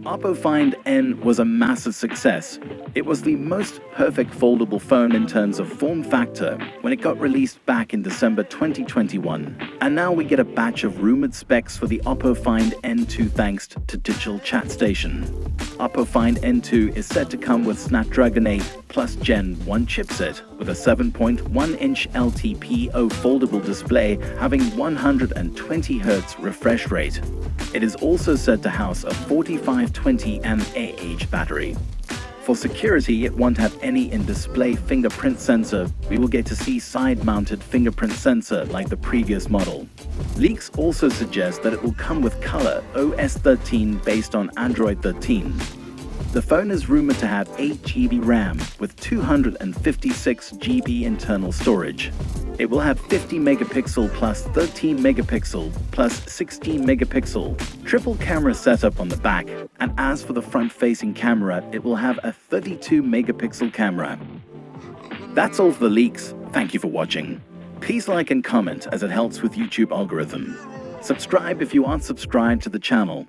Oppo Find N was a massive success. It was the most perfect foldable phone in terms of form factor when it got released back in December 2021. And now we get a batch of rumored specs for the Oppo Find N2 thanks to Digital Chat Station. Oppo Find N2 is said to come with Snapdragon 8 Plus Gen 1 chipset with a 7.1-inch LTPO foldable display having 120Hz refresh rate. It is also said to house a 4520 mAh battery. For security, it won't have any in-display fingerprint sensor. We will get to see side-mounted fingerprint sensor like the previous model. Leaks also suggest that it will come with color OS 13 based on Android 13. The phone is rumored to have 8GB RAM with 256GB internal storage. It will have 50MP plus 13MP plus 16MP triple camera setup on the back, and as for the front-facing camera, it will have a 32MP camera. That's all for the leaks. Thank you for watching. Please like and comment as it helps with YouTube algorithm. Subscribe if you aren't subscribed to the channel.